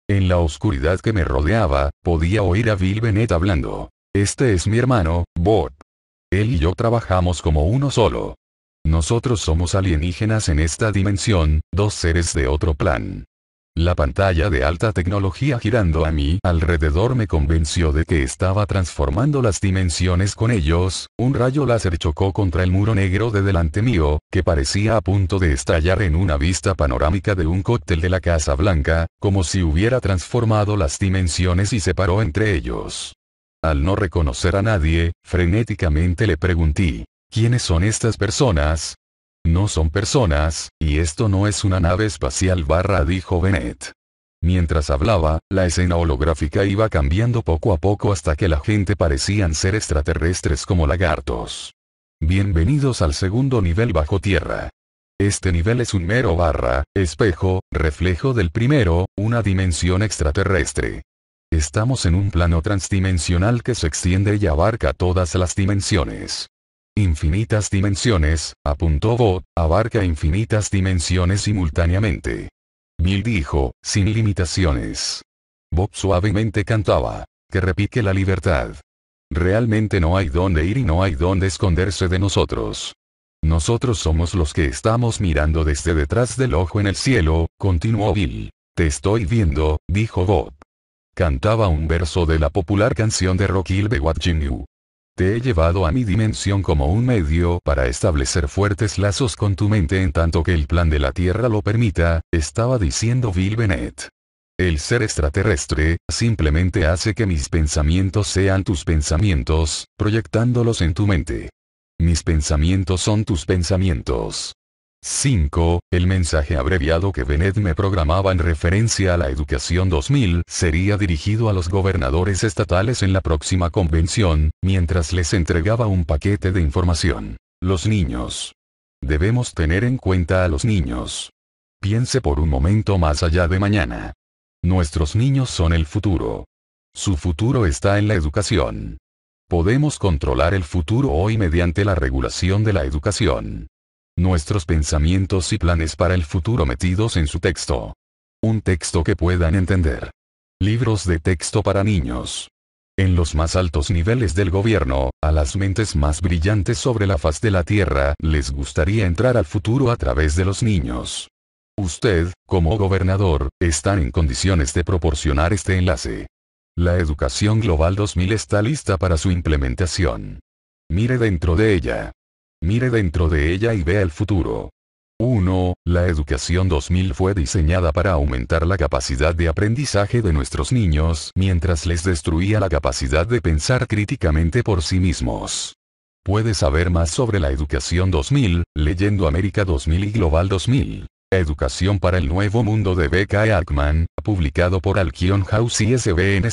En la oscuridad que me rodeaba, podía oír a Bill Bennett hablando. Este es mi hermano, Bob. Él y yo trabajamos como uno solo. Nosotros somos alienígenas en esta dimensión, dos seres de otro plan. La pantalla de alta tecnología girando a mi alrededor me convenció de que estaba transformando las dimensiones con ellos. Un rayo láser chocó contra el muro negro de delante mío, que parecía a punto de estallar en una vista panorámica de un cóctel de la Casa Blanca, como si hubiera transformado las dimensiones y separó entre ellos. Al no reconocer a nadie, frenéticamente le pregunté, ¿quiénes son estas personas? No son personas, y esto no es una nave espacial dijo Bennett. Mientras hablaba, la escena holográfica iba cambiando poco a poco hasta que la gente parecían ser extraterrestres como lagartos. Bienvenidos al segundo nivel bajo tierra. Este nivel es un mero espejo, reflejo del primero, una dimensión extraterrestre. Estamos en un plano transdimensional que se extiende y abarca todas las dimensiones. Infinitas dimensiones, apuntó Bob, abarca infinitas dimensiones simultáneamente. Bill dijo, sin limitaciones. Bob suavemente cantaba, que repique la libertad. Realmente no hay dónde ir y no hay dónde esconderse de nosotros. Nosotros somos los que estamos mirando desde detrás del ojo en el cielo, continuó Bill. Te estoy viendo, dijo Bob. Cantaba un verso de la popular canción de rock I'll Be Watching You. Te he llevado a mi dimensión como un medio para establecer fuertes lazos con tu mente en tanto que el plan de la Tierra lo permita, estaba diciendo Bill Bennett. El ser extraterrestre, simplemente hace que mis pensamientos sean tus pensamientos, proyectándolos en tu mente. Mis pensamientos son tus pensamientos. 5. El mensaje abreviado que Bennett me programaba en referencia a la Educación 2000 sería dirigido a los gobernadores estatales en la próxima convención, mientras les entregaba un paquete de información. Los niños. Debemos tener en cuenta a los niños. Piense por un momento más allá de mañana. Nuestros niños son el futuro. Su futuro está en la educación. Podemos controlar el futuro hoy mediante la regulación de la educación. Nuestros pensamientos y planes para el futuro metidos en su texto. Un texto que puedan entender. Libros de texto para niños. En los más altos niveles del gobierno, a las mentes más brillantes sobre la faz de la Tierra les gustaría entrar al futuro a través de los niños. Usted, como gobernador, está en condiciones de proporcionar este enlace. La Educación Global 2000 está lista para su implementación. Mire dentro de ella. Mire dentro de ella y vea el futuro. 1. La Educación 2000 fue diseñada para aumentar la capacidad de aprendizaje de nuestros niños mientras les destruía la capacidad de pensar críticamente por sí mismos. Puede saber más sobre la Educación 2000, leyendo América 2000 y Global 2000. Educación para el Nuevo Mundo de B.K. Ackman, publicado por Alkion House ISBN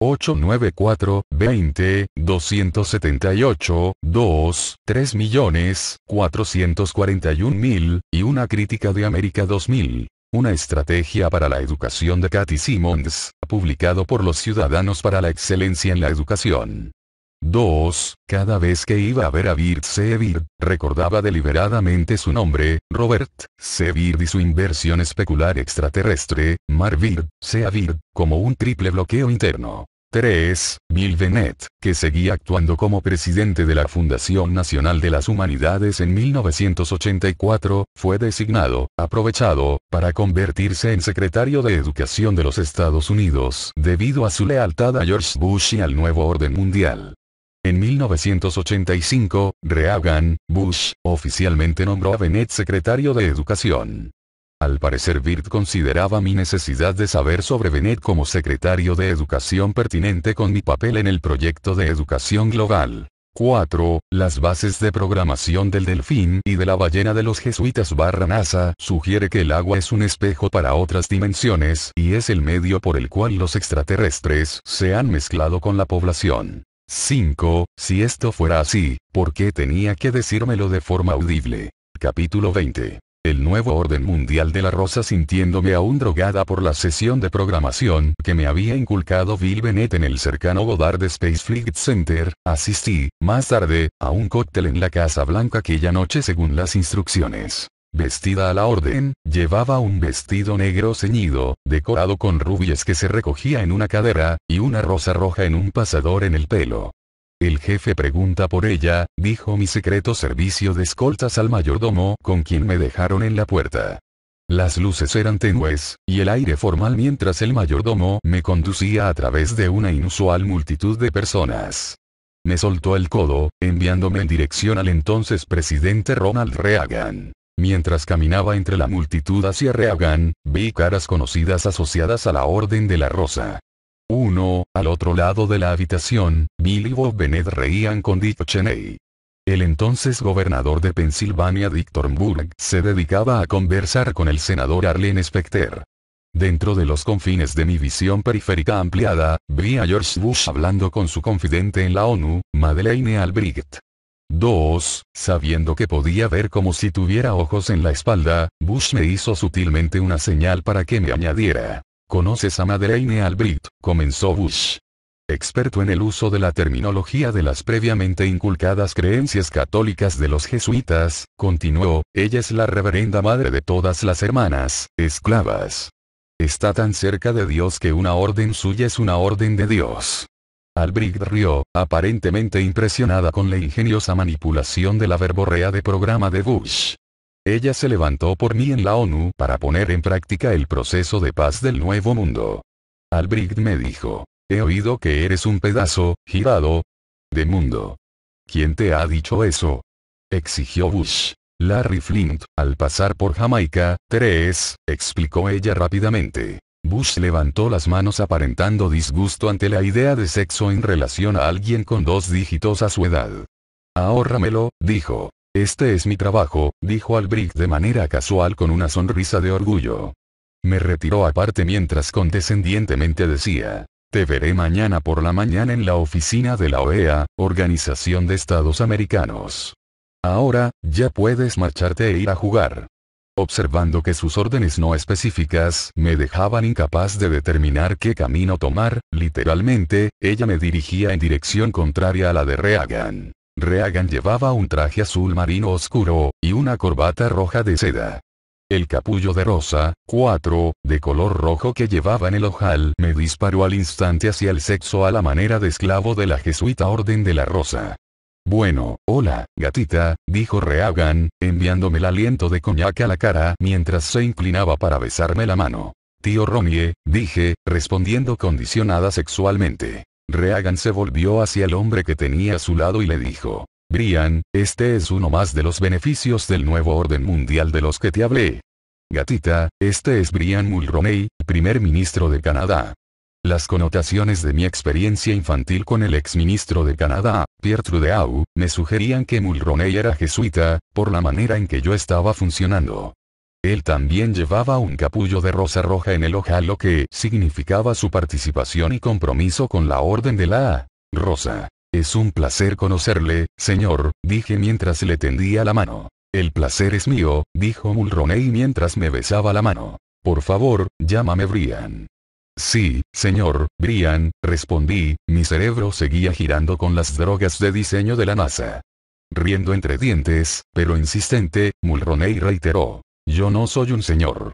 0-894-20-278-2, 3.441.000, y una crítica de América 2000. Una estrategia para la educación de Cathy Simmons, publicado por los Ciudadanos para la Excelencia en la Educación. 2. Cada vez que iba a ver a Bert C. Byrd, recordaba deliberadamente su nombre, Robert C. Byrd, y su inversión especular extraterrestre, Mar Byrd, C. Byrd, como un triple bloqueo interno. 3. Bill Bennett, que seguía actuando como presidente de la Fundación Nacional de las Humanidades en 1984, fue designado, aprovechado, para convertirse en secretario de Educación de los Estados Unidos, debido a su lealtad a George Bush y al nuevo orden mundial. En 1985, Reagan, Bush, oficialmente nombró a Bennett secretario de Educación. Al parecer Byrd consideraba mi necesidad de saber sobre Bennett como secretario de Educación pertinente con mi papel en el proyecto de educación global. 4. Las bases de programación del delfín y de la ballena de los jesuitas NASA sugiere que el agua es un espejo para otras dimensiones y es el medio por el cual los extraterrestres se han mezclado con la población. 5. Si esto fuera así, ¿por qué tenía que decírmelo de forma audible? Capítulo 20. El nuevo orden mundial de la Rosa. Sintiéndome aún drogada por la sesión de programación que me había inculcado Bill Bennett en el cercano Goddard Space Flight Center, asistí, más tarde, a un cóctel en la Casa Blanca aquella noche según las instrucciones. vestida a la orden, llevaba un vestido negro ceñido, decorado con rubíes que se recogía en una cadera, y una rosa roja en un pasador en el pelo. El jefe pregunta por ella, dijo mi secreto servicio de escoltas al mayordomo con quien me dejaron en la puerta. Las luces eran tenues, y el aire formal mientras el mayordomo me conducía a través de una inusual multitud de personas. Me soltó el codo, enviándome en dirección al entonces presidente Ronald Reagan. Mientras caminaba entre la multitud hacia Reagan, vi caras conocidas asociadas a la Orden de la Rosa. Al otro lado de la habitación, Bill y Bob Bennett reían con Dick Cheney. El entonces gobernador de Pensilvania Dick Thornburg se dedicaba a conversar con el senador Arlen Specter. Dentro de los confines de mi visión periférica ampliada, vi a George Bush hablando con su confidente en la ONU, Madeleine Albright. Sabiendo que podía ver como si tuviera ojos en la espalda, Bush me hizo sutilmente una señal para que me añadiera. ¿Conoces a Madeleine Albright?, comenzó Bush. Experto en el uso de la terminología de las previamente inculcadas creencias católicas de los jesuitas, continuó, ella es la reverenda madre de todas las hermanas, esclavas. Está tan cerca de Dios que una orden suya es una orden de Dios. Albright rió, aparentemente impresionada con la ingeniosa manipulación de la verborrea de programa de Bush. Ella se levantó por mí en la ONU para poner en práctica el proceso de paz del Nuevo Mundo. Albright me dijo, he oído que eres un pedazo, girado, de mundo. ¿Quién te ha dicho eso?, exigió Bush. Larry Flint, al pasar por Jamaica, explicó ella rápidamente. Bush levantó las manos aparentando disgusto ante la idea de sexo en relación a alguien con 2 dígitos a su edad. Ahórramelo, dijo. Este es mi trabajo, dijo Albright de manera casual con una sonrisa de orgullo. Me retiró aparte mientras condescendientemente decía, te veré mañana por la mañana en la oficina de la OEA, Organización de Estados Americanos. Ahora, ya puedes marcharte e ir a jugar. Observando que sus órdenes no específicas me dejaban incapaz de determinar qué camino tomar, literalmente, ella me dirigía en dirección contraria a la de Reagan. Reagan llevaba un traje azul marino oscuro, y una corbata roja de seda. El capullo de rosa, de color rojo que llevaba en el ojal me disparó al instante hacia el sexo a la manera de esclavo de la jesuita Orden de la Rosa. Bueno, hola, gatita, dijo Reagan, enviándome el aliento de coñac a la cara mientras se inclinaba para besarme la mano. Tío Ronnie, dije, respondiendo condicionada sexualmente. Reagan se volvió hacia el hombre que tenía a su lado y le dijo, Brian, este es uno más de los beneficios del nuevo orden mundial de los que te hablé. Gatita, este es Brian Mulroney, primer ministro de Canadá. Las connotaciones de mi experiencia infantil con el exministro de Canadá, Pierre Trudeau, me sugerían que Mulroney era jesuita, por la manera en que yo estaba funcionando. Él también llevaba un capullo de rosa roja en el ojal, lo que significaba su participación y compromiso con la Orden de la Rosa. Es un placer conocerle, señor, dije mientras le tendía la mano. El placer es mío, dijo Mulroney mientras me besaba la mano. Por favor, llámame Brian. Sí, señor, Brian, respondí, mi cerebro seguía girando con las drogas de diseño de la NASA. Riendo entre dientes, pero insistente, Mulroney reiteró. Yo no soy un señor.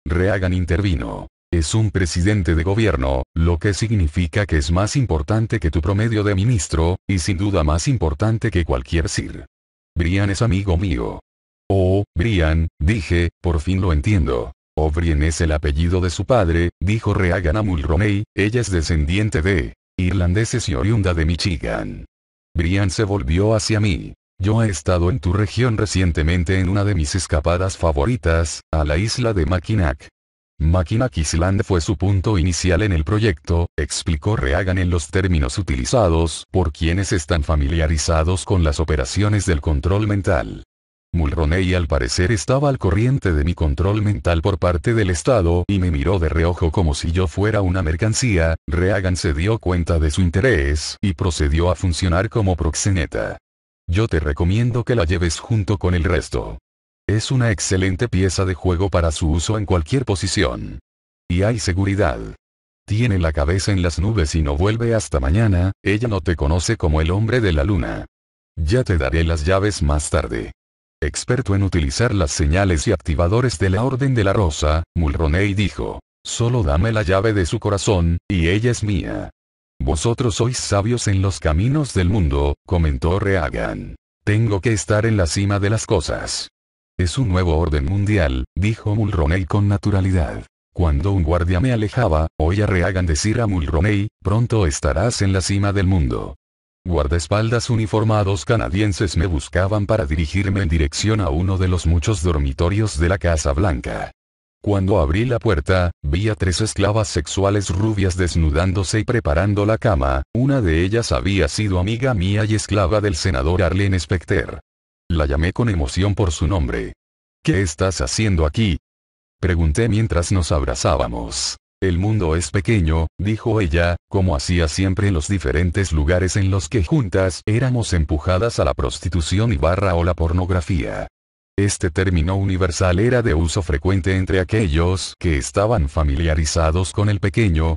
Reagan intervino. Es un presidente de gobierno, lo que significa que es más importante que tu promedio de ministro, y sin duda más importante que cualquier sir. Brian es amigo mío. Oh, Brian, dije, por fin lo entiendo. O'Brien es el apellido de su padre, dijo Reagan a Mulroney, ella es descendiente de irlandeses y oriunda de Michigan. Brian se volvió hacia mí. Yo he estado en tu región recientemente en una de mis escapadas favoritas, a la isla de Mackinac. Mackinac Island fue su punto inicial en el proyecto, explicó Reagan en los términos utilizados por quienes están familiarizados con las operaciones del control mental. Mulroney al parecer estaba al corriente de mi control mental por parte del Estado y me miró de reojo como si yo fuera una mercancía. Reagan se dio cuenta de su interés y procedió a funcionar como proxeneta. Yo te recomiendo que la lleves junto con el resto. Es una excelente pieza de juego para su uso en cualquier posición. Y hay seguridad. Tiene la cabeza en las nubes y no vuelve hasta mañana, ella no te conoce como el hombre de la luna. Ya te daré las llaves más tarde. Experto en utilizar las señales y activadores de la Orden de la Rosa, Mulroney dijo. Solo dame la llave de su corazón, y ella es mía. Vosotros sois sabios en los caminos del mundo, comentó Reagan. Tengo que estar en la cima de las cosas. Es un nuevo orden mundial, dijo Mulroney con naturalidad. Cuando un guardia me alejaba, oí a Reagan decir a Mulroney, pronto estarás en la cima del mundo. Guardaespaldas uniformados canadienses me buscaban para dirigirme en dirección a uno de los muchos dormitorios de la Casa Blanca. Cuando abrí la puerta, vi a 3 esclavas sexuales rubias desnudándose y preparando la cama, una de ellas había sido amiga mía y esclava del senador Arlen Specter. La llamé con emoción por su nombre. ¿Qué estás haciendo aquí? Pregunté mientras nos abrazábamos. El mundo es pequeño, dijo ella, como hacía siempre en los diferentes lugares en los que juntas éramos empujadas a la prostitución o la pornografía. Este término universal era de uso frecuente entre aquellos que estaban familiarizados con el pequeño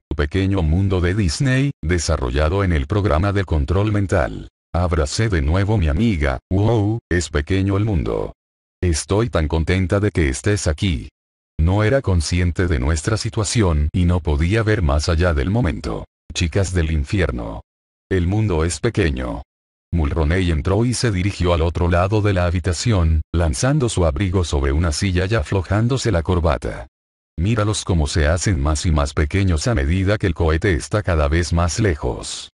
mundo de Disney, desarrollado en el programa de control mental. Abracé de nuevo mi amiga. Wow, es pequeño el mundo. Estoy tan contenta de que estés aquí. No era consciente de nuestra situación y no podía ver más allá del momento. Chicas del infierno. El mundo es pequeño. Mulroney entró y se dirigió al otro lado de la habitación, lanzando su abrigo sobre una silla y aflojándose la corbata. Míralos cómo se hacen más y más pequeños a medida que el cohete está cada vez más lejos.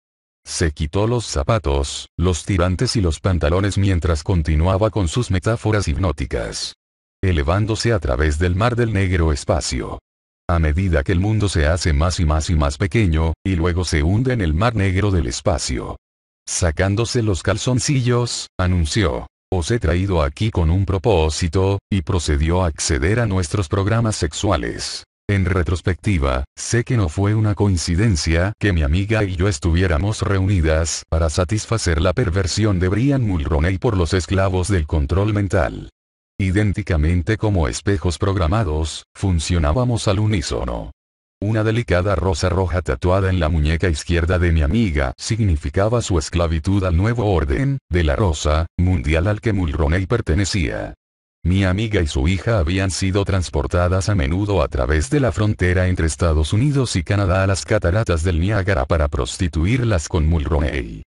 Se quitó los zapatos, los tirantes y los pantalones mientras continuaba con sus metáforas hipnóticas. Elevándose a través del mar del negro espacio. A medida que el mundo se hace más y más y más pequeño, y luego se hunde en el mar negro del espacio. Sacándose los calzoncillos, anunció. Os he traído aquí con un propósito, y procedió a acceder a nuestros programas sexuales. En retrospectiva, sé que no fue una coincidencia que mi amiga y yo estuviéramos reunidas para satisfacer la perversión de Brian Mulroney por los esclavos del control mental. Idénticamente como espejos programados, funcionábamos al unísono. Una delicada rosa roja tatuada en la muñeca izquierda de mi amiga significaba su esclavitud al nuevo orden de la Rosa mundial al que Mulroney pertenecía. Mi amiga y su hija habían sido transportadas a menudo a través de la frontera entre Estados Unidos y Canadá a las cataratas del Niágara para prostituirlas con Mulroney.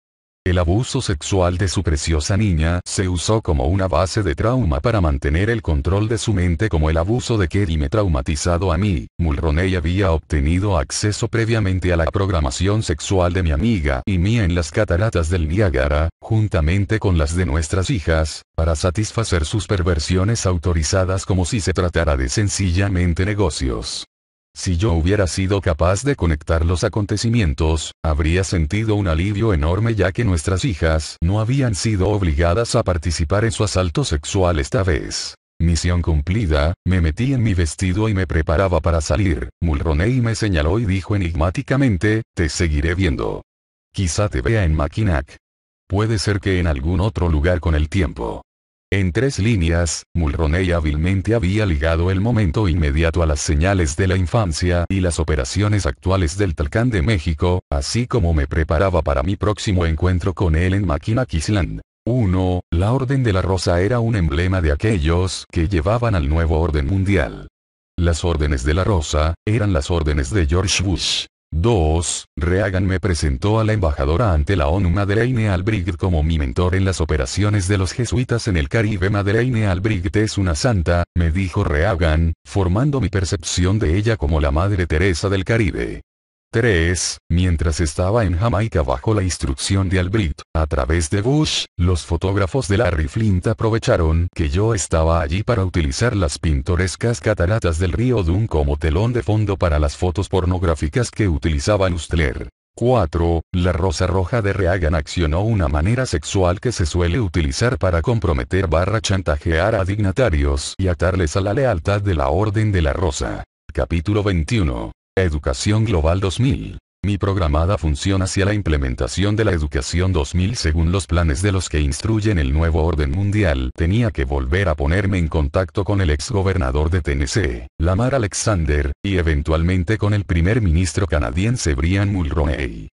El abuso sexual de su preciosa niña se usó como una base de trauma para mantener el control de su mente, como el abuso de Kerry me traumatizado a mí. Mulroney había obtenido acceso previamente a la programación sexual de mi amiga y mía en las cataratas del Niágara, juntamente con las de nuestras hijas, para satisfacer sus perversiones autorizadas como si se tratara de sencillamente negocios. Si yo hubiera sido capaz de conectar los acontecimientos, habría sentido un alivio enorme, ya que nuestras hijas no habían sido obligadas a participar en su asalto sexual esta vez. Misión cumplida, me metí en mi vestido y me preparaba para salir. Mulroney me señaló y dijo enigmáticamente, te seguiré viendo. Quizá te vea en Mackinac. Puede ser que en algún otro lugar con el tiempo. En 3 líneas, Mulroney hábilmente había ligado el momento inmediato a las señales de la infancia y las operaciones actuales del Talcán de México, así como me preparaba para mi próximo encuentro con él en Mackinac Island. 1. La Orden de la Rosa era un emblema de aquellos que llevaban al nuevo orden mundial. Las órdenes de la Rosa eran las órdenes de George Bush. 2. Reagan me presentó a la embajadora ante la ONU Madeleine Albright como mi mentor en las operaciones de los jesuitas en el Caribe. Madeleine Albright es una santa, me dijo Reagan, formando mi percepción de ella como la Madre Teresa del Caribe. 3. Mientras estaba en Jamaica bajo la instrucción de Albright, a través de Bush, los fotógrafos de Larry Flynt aprovecharon que yo estaba allí para utilizar las pintorescas cataratas del río Dune como telón de fondo para las fotos pornográficas que utilizaban Hustler. 4. La rosa roja de Reagan accionó una manera sexual que se suele utilizar para comprometer chantajear a dignatarios y atarles a la lealtad de la Orden de la Rosa. Capítulo 21. Educación Global 2000. Mi programada función hacia la implementación de la Educación 2000 según los planes de los que instruyen el nuevo orden mundial. Tenía que volver a ponerme en contacto con el ex gobernador de Tennessee, Lamar Alexander, y eventualmente con el primer ministro canadiense Brian Mulroney.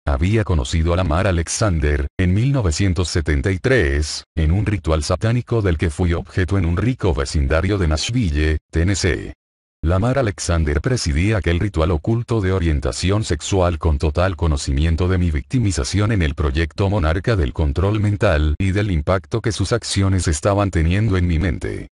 Había conocido a Lamar Alexander, en 1973, en un ritual satánico del que fui objeto en un rico vecindario de Nashville, Tennessee. Lamar Alexander presidía aquel ritual oculto de orientación sexual con total conocimiento de mi victimización en el proyecto Monarca del control mental y del impacto que sus acciones estaban teniendo en mi mente.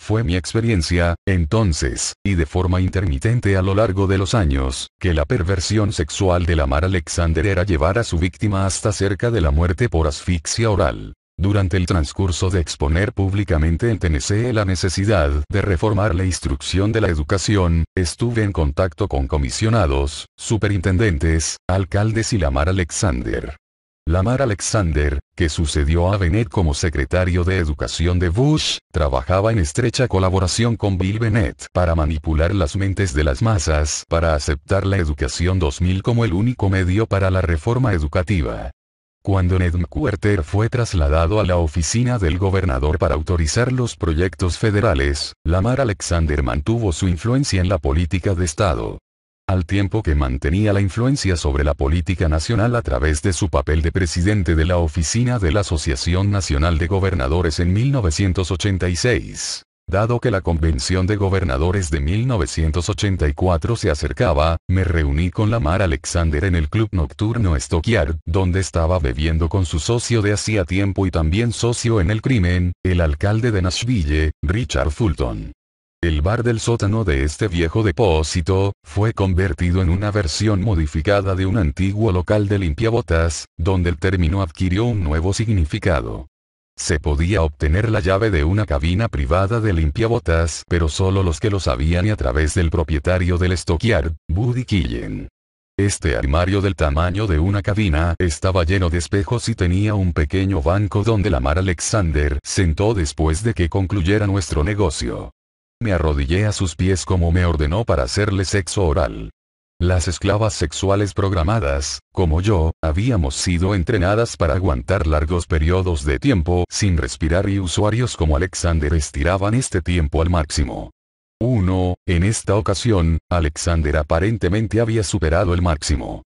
Fue mi experiencia, entonces, y de forma intermitente a lo largo de los años, que la perversión sexual de Lamar Alexander era llevar a su víctima hasta cerca de la muerte por asfixia oral. Durante el transcurso de exponer públicamente en Tennessee la necesidad de reformar la instrucción de la educación, estuve en contacto con comisionados, superintendentes, alcaldes y Lamar Alexander. Lamar Alexander, que sucedió a Bennett como secretario de Educación de Bush, trabajaba en estrecha colaboración con Bill Bennett para manipular las mentes de las masas para aceptar la Educación 2000 como el único medio para la reforma educativa. Cuando Ned McWherter fue trasladado a la oficina del gobernador para autorizar los proyectos federales, Lamar Alexander mantuvo su influencia en la política de Estado. Al tiempo que mantenía la influencia sobre la política nacional a través de su papel de presidente de la oficina de la Asociación Nacional de Gobernadores en 1986. Dado que la Convención de Gobernadores de 1984 se acercaba, me reuní con Lamar Alexander en el club nocturno Stockyard, donde estaba bebiendo con su socio de hacía tiempo y también socio en el crimen, el alcalde de Nashville, Richard Fulton. El bar del sótano de este viejo depósito, fue convertido en una versión modificada de un antiguo local de limpiabotas, donde el término adquirió un nuevo significado. Se podía obtener la llave de una cabina privada de limpiabotas, pero solo los que lo sabían y a través del propietario del Stockyard, Buddy Killen. Este armario del tamaño de una cabina estaba lleno de espejos y tenía un pequeño banco donde Lamar Alexander sentó después de que concluyera nuestro negocio. Me arrodillé a sus pies como me ordenó para hacerle sexo oral. Las esclavas sexuales programadas, como yo, habíamos sido entrenadas para aguantar largos periodos de tiempo sin respirar y usuarios como Alexander estiraban este tiempo al máximo. En esta ocasión, Alexander aparentemente había superado el máximo.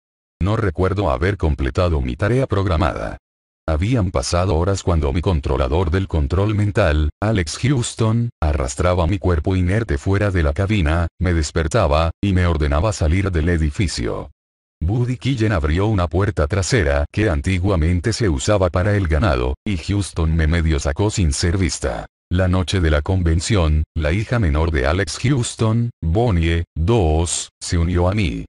No recuerdo haber completado mi tarea programada. Habían pasado horas cuando mi controlador del control mental, Alex Houston, arrastraba mi cuerpo inerte fuera de la cabina, me despertaba, y me ordenaba salir del edificio. Buddy Killen abrió una puerta trasera que antiguamente se usaba para el ganado, y Houston me medio sacó sin ser vista. La noche de la convención, la hija menor de Alex Houston, Bonnie, 2, se unió a mí.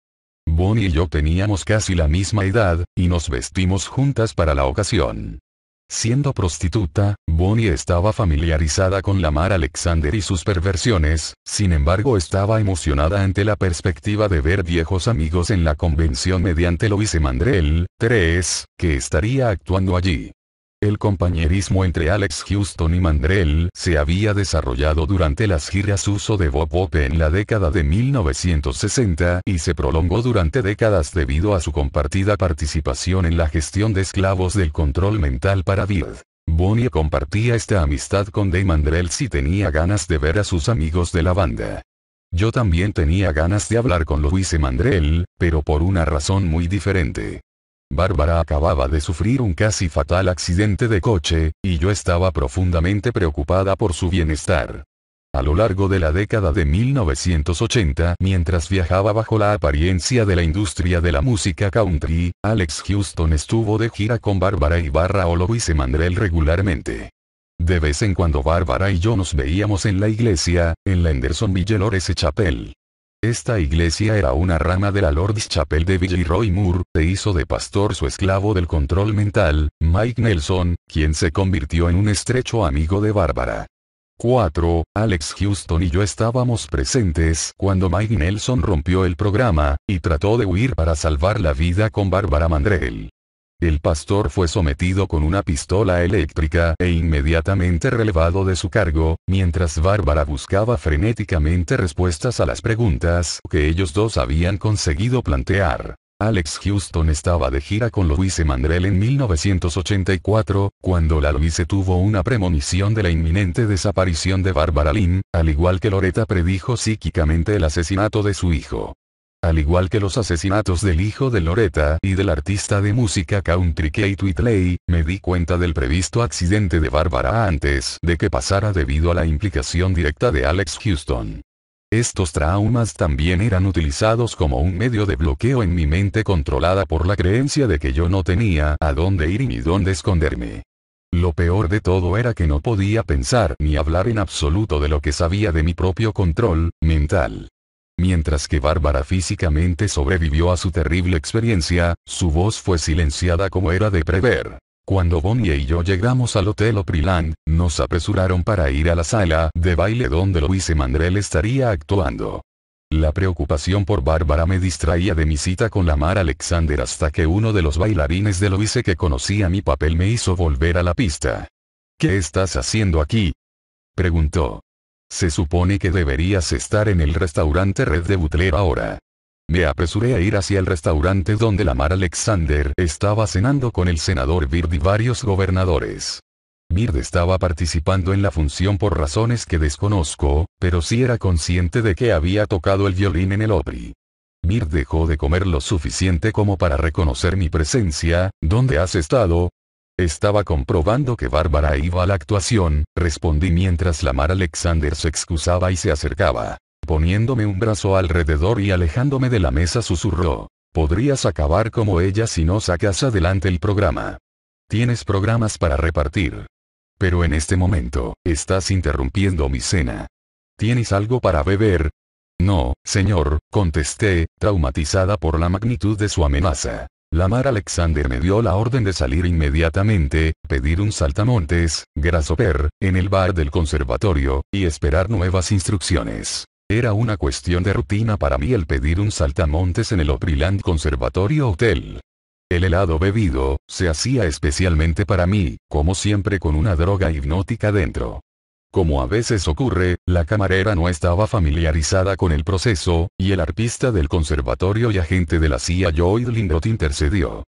Bonnie y yo teníamos casi la misma edad, y nos vestimos juntas para la ocasión. Siendo prostituta, Bonnie estaba familiarizada con Lamar Alexander y sus perversiones, sin embargo estaba emocionada ante la perspectiva de ver viejos amigos en la convención mediante Louise Mandrell, 3, que estaría actuando allí. El compañerismo entre Alex Houston y Mandrell se había desarrollado durante las giras uso de Bob Hope en la década de 1960 y se prolongó durante décadas debido a su compartida participación en la gestión de esclavos del control mental para Bill. Bonnie compartía esta amistad con Dave Mandrell si tenía ganas de ver a sus amigos de la banda. Yo también tenía ganas de hablar con Louise Mandrell, pero por una razón muy diferente. Bárbara acababa de sufrir un casi fatal accidente de coche, y yo estaba profundamente preocupada por su bienestar. A lo largo de la década de 1980, mientras viajaba bajo la apariencia de la industria de la música country, Alex Houston estuvo de gira con Bárbara y o Louise Mandrell regularmente. De vez en cuando Bárbara y yo nos veíamos en la iglesia, en la Hendersonville Lawrence Chapel. Esta iglesia era una rama de la Lord's Chapel de Billy Roy Moore, e hizo de pastor su esclavo del control mental, Mike Nelson, quien se convirtió en un estrecho amigo de Bárbara. 4. Alex Houston y yo estábamos presentes cuando Mike Nelson rompió el programa, y trató de huir para salvar la vida con Bárbara Mandrell. El pastor fue sometido con una pistola eléctrica e inmediatamente relevado de su cargo, mientras Bárbara buscaba frenéticamente respuestas a las preguntas que ellos dos habían conseguido plantear. Alex Houston estaba de gira con Louise Mandrell en 1984, cuando la Louise tuvo una premonición de la inminente desaparición de Bárbara Lynn, al igual que Loretta predijo psíquicamente el asesinato de su hijo. Al igual que los asesinatos del hijo de Loretta y del artista de música country Kate Whitley, me di cuenta del previsto accidente de Barbara antes de que pasara debido a la implicación directa de Alex Houston. Estos traumas también eran utilizados como un medio de bloqueo en mi mente controlada por la creencia de que yo no tenía a dónde ir ni dónde esconderme. Lo peor de todo era que no podía pensar ni hablar en absoluto de lo que sabía de mi propio control mental. Mientras que Bárbara físicamente sobrevivió a su terrible experiencia, su voz fue silenciada como era de prever. Cuando Bonnie y yo llegamos al Hotel Opryland, nos apresuraron para ir a la sala de baile donde Louise Mandrell estaría actuando. La preocupación por Bárbara me distraía de mi cita con Lamar Alexander hasta que uno de los bailarines de Louise que conocía mi papel me hizo volver a la pista. ¿Qué estás haciendo aquí?, preguntó. Se supone que deberías estar en el restaurante Red de Butler ahora. Me apresuré a ir hacia el restaurante donde Lamar Alexander estaba cenando con el senador Byrd y varios gobernadores. Byrd estaba participando en la función por razones que desconozco, pero sí era consciente de que había tocado el violín en el Opry. Byrd dejó de comer lo suficiente como para reconocer mi presencia. ¿Dónde has estado? Estaba comprobando que Bárbara iba a la actuación, respondí mientras Lamar Alexander se excusaba y se acercaba. Poniéndome un brazo alrededor y alejándome de la mesa susurró. Podrías acabar como ella si no sacas adelante el programa. Tienes programas para repartir. Pero en este momento, estás interrumpiendo mi cena. ¿Tienes algo para beber? No, señor, contesté, traumatizada por la magnitud de su amenaza. Lamar Alexander me dio la orden de salir inmediatamente, pedir un saltamontes, grasshopper, en el bar del conservatorio, y esperar nuevas instrucciones. Era una cuestión de rutina para mí el pedir un saltamontes en el Opryland Conservatorio Hotel. El helado bebido, se hacía especialmente para mí, como siempre con una droga hipnótica dentro. Como a veces ocurre, la camarera no estaba familiarizada con el proceso, y el arpista del conservatorio y agente de la CIA Lloyd Lindroth intercedió.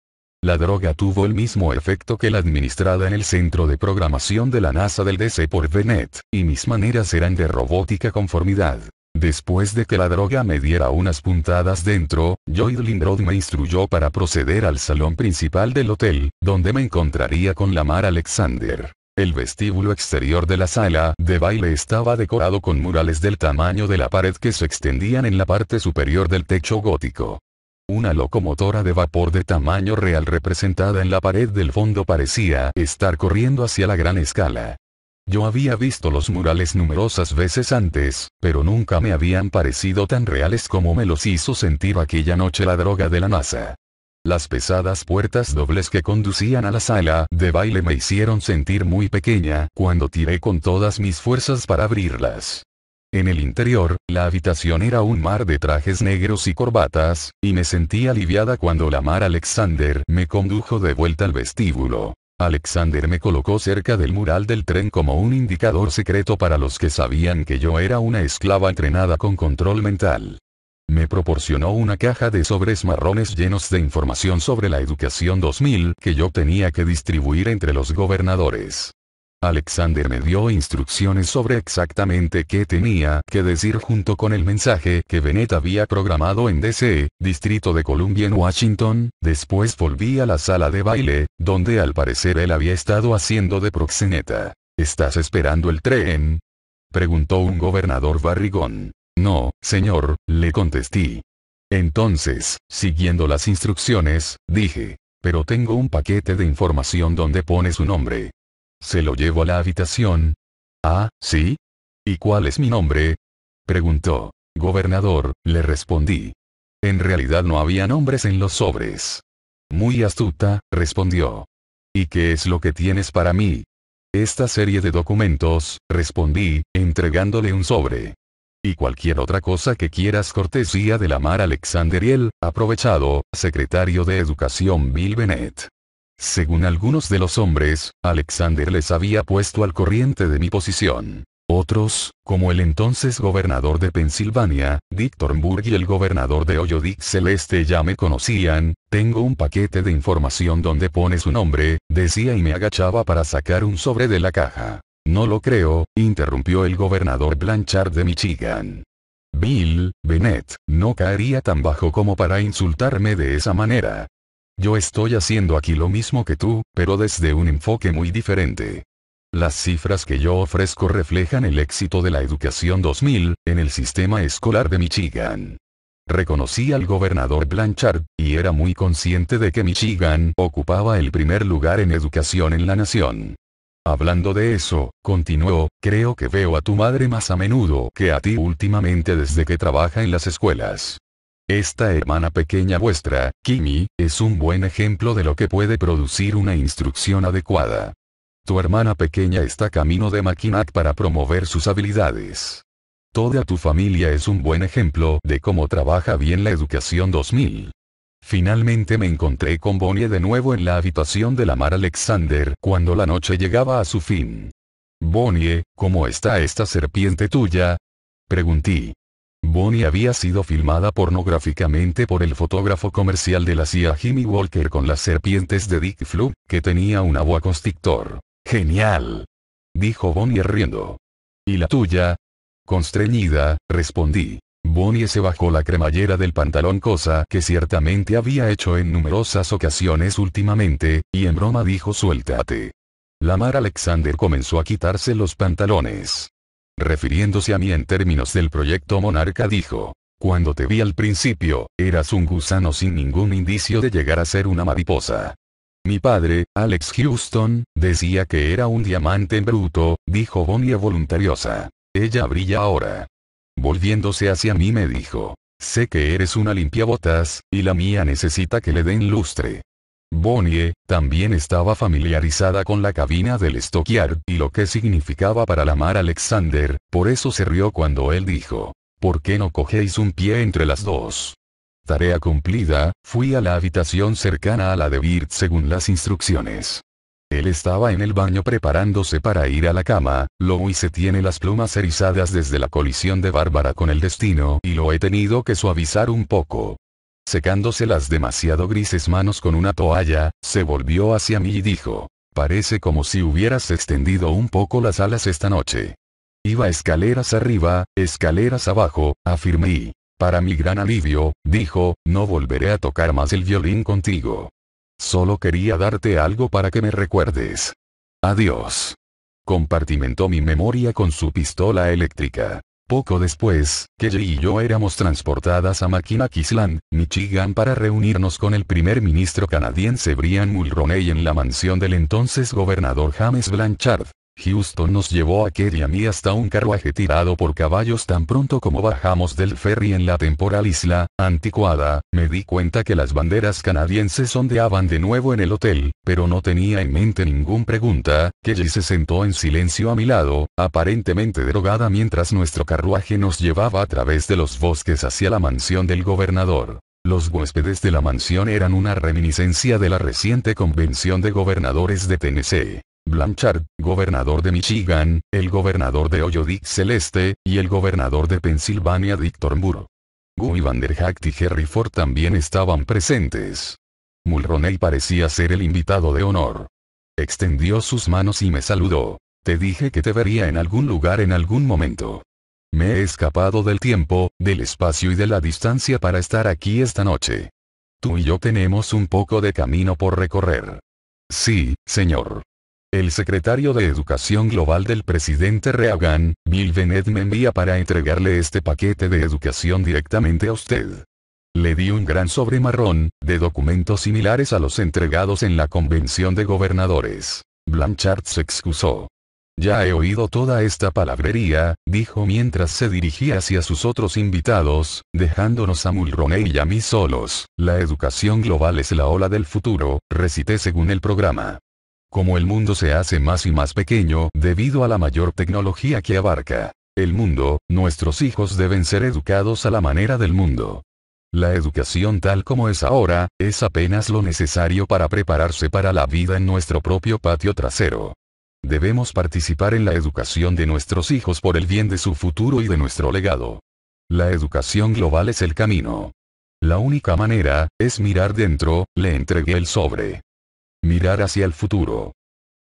La droga tuvo el mismo efecto que la administrada en el centro de programación de la NASA del DC por Bennett, y mis maneras eran de robótica conformidad. Después de que la droga me diera unas puntadas dentro, Lloyd Lindroth me instruyó para proceder al salón principal del hotel, donde me encontraría con Lamar Alexander. El vestíbulo exterior de la sala de baile estaba decorado con murales del tamaño de la pared que se extendían en la parte superior del techo gótico. Una locomotora de vapor de tamaño real representada en la pared del fondo parecía estar corriendo hacia la gran escala. Yo había visto los murales numerosas veces antes, pero nunca me habían parecido tan reales como me los hizo sentir aquella noche la droga de la NASA. Las pesadas puertas dobles que conducían a la sala de baile me hicieron sentir muy pequeña cuando tiré con todas mis fuerzas para abrirlas. En el interior, la habitación era un mar de trajes negros y corbatas, y me sentí aliviada cuando Lamar Alexander me condujo de vuelta al vestíbulo. Alexander me colocó cerca del mural del tren como un indicador secreto para los que sabían que yo era una esclava entrenada con control mental. Me proporcionó una caja de sobres marrones llenos de información sobre la educación 2000 que yo tenía que distribuir entre los gobernadores. Alexander me dio instrucciones sobre exactamente qué tenía que decir junto con el mensaje que Bennett había programado en DC, Distrito de Columbia en Washington. Después volví a la sala de baile, donde al parecer él había estado haciendo de proxeneta. ¿Estás esperando el tren?, preguntó un gobernador barrigón. No, señor, le contesté. Entonces, siguiendo las instrucciones, dije, pero tengo un paquete de información donde pone su nombre. ¿Se lo llevo a la habitación? Ah, ¿sí? ¿Y cuál es mi nombre?, preguntó. Gobernador, le respondí. En realidad no había nombres en los sobres. Muy astuta, respondió. ¿Y qué es lo que tienes para mí? Esta serie de documentos, respondí, entregándole un sobre. Y cualquier otra cosa que quieras, cortesía de Lamar Alexander y el, aprovechado, secretario de Educación Bill Bennett. Según algunos de los hombres, Alexander les había puesto al corriente de mi posición. Otros, como el entonces gobernador de Pensilvania, Dick Thornburg, y el gobernador de Ohio, Dick Celeste, ya me conocían. Tengo un paquete de información donde pone su nombre, decía, y me agachaba para sacar un sobre de la caja. No lo creo, interrumpió el gobernador Blanchard de Michigan. Bill Bennett no caería tan bajo como para insultarme de esa manera. Yo estoy haciendo aquí lo mismo que tú, pero desde un enfoque muy diferente. Las cifras que yo ofrezco reflejan el éxito de la educación 2000, en el sistema escolar de Michigan. Reconocí al gobernador Blanchard, y era muy consciente de que Michigan ocupaba el primer lugar en educación en la nación. Hablando de eso, continuó, creo que veo a tu madre más a menudo que a ti últimamente desde que trabaja en las escuelas. Esta hermana pequeña vuestra, Kimmy, es un buen ejemplo de lo que puede producir una instrucción adecuada. Tu hermana pequeña está camino de Mackinac para promover sus habilidades. Toda tu familia es un buen ejemplo de cómo trabaja bien la educación 2000. Finalmente me encontré con Bonnie de nuevo en la habitación de Lamar Alexander cuando la noche llegaba a su fin. Bonnie, ¿cómo está esta serpiente tuya? Pregunté. Bonnie había sido filmada pornográficamente por el fotógrafo comercial de la CIA Jimmy Walker con las serpientes de Dick Fluke, que tenía una boa constrictor. Genial. Dijo Bonnie riendo. ¿Y la tuya? Constreñida, respondí. Bonnie se bajó la cremallera del pantalón, cosa que ciertamente había hecho en numerosas ocasiones últimamente, y en broma dijo suéltate. Lamar Alexander comenzó a quitarse los pantalones. Refiriéndose a mí en términos del proyecto Monarca dijo, cuando te vi al principio, eras un gusano sin ningún indicio de llegar a ser una mariposa. Mi padre, Alex Houston, decía que era un diamante en bruto, dijo Bonnie voluntariosa. Ella brilla ahora. Volviéndose hacia mí me dijo, sé que eres una limpiabotas, y la mía necesita que le den lustre. Bonnie también estaba familiarizada con la cabina del Stockyard y lo que significaba para Lamar Alexander, por eso se rió cuando él dijo, ¿por qué no cogéis un pie entre las dos? Tarea cumplida, fui a la habitación cercana a la de Bert según las instrucciones. Él estaba en el baño preparándose para ir a la cama, Louise tiene las plumas erizadas desde la colisión de Bárbara con el destino y lo he tenido que suavizar un poco. Secándose las demasiado grises manos con una toalla, se volvió hacia mí y dijo, parece como si hubieras extendido un poco las alas esta noche. Iba escaleras arriba, escaleras abajo, afirmé y, para mi gran alivio, dijo, no volveré a tocar más el violín contigo. Solo quería darte algo para que me recuerdes. Adiós. Compartimentó mi memoria con su pistola eléctrica. Poco después, Kelly y yo éramos transportadas a Mackinac Island, Michigan para reunirnos con el primer ministro canadiense Brian Mulroney en la mansión del entonces gobernador James Blanchard. Houston nos llevó a Kelly y a mí hasta un carruaje tirado por caballos. Tan pronto como bajamos del ferry en la temporal isla anticuada, me di cuenta que las banderas canadienses ondeaban de nuevo en el hotel, pero no tenía en mente ninguna pregunta. Kelly se sentó en silencio a mi lado, aparentemente drogada mientras nuestro carruaje nos llevaba a través de los bosques hacia la mansión del gobernador. Los huéspedes de la mansión eran una reminiscencia de la reciente convención de gobernadores de Tennessee. Blanchard, gobernador de Michigan, el gobernador de Ohio Dick Celeste, y el gobernador de Pensilvania Dick Thornburg. Guy Vanderhacht y Henry Ford también estaban presentes. Mulroney parecía ser el invitado de honor. Extendió sus manos y me saludó. Te dije que te vería en algún lugar en algún momento. Me he escapado del tiempo, del espacio y de la distancia para estar aquí esta noche. Tú y yo tenemos un poco de camino por recorrer. Sí, señor. El secretario de Educación Global del presidente Reagan, Bill Bennett, me envía para entregarle este paquete de educación directamente a usted. Le di un gran sobre marrón, de documentos similares a los entregados en la convención de gobernadores. Blanchard se excusó. Ya he oído toda esta palabrería, dijo mientras se dirigía hacia sus otros invitados, dejándonos a Mulroney y a mí solos. La educación global es la ola del futuro, recité según el programa. Como el mundo se hace más y más pequeño debido a la mayor tecnología que abarca el mundo, nuestros hijos deben ser educados a la manera del mundo. La educación tal como es ahora, es apenas lo necesario para prepararse para la vida en nuestro propio patio trasero. Debemos participar en la educación de nuestros hijos por el bien de su futuro y de nuestro legado. La educación global es el camino. La única manera, es mirar dentro. Le entregué el sobre. Mirar hacia el futuro.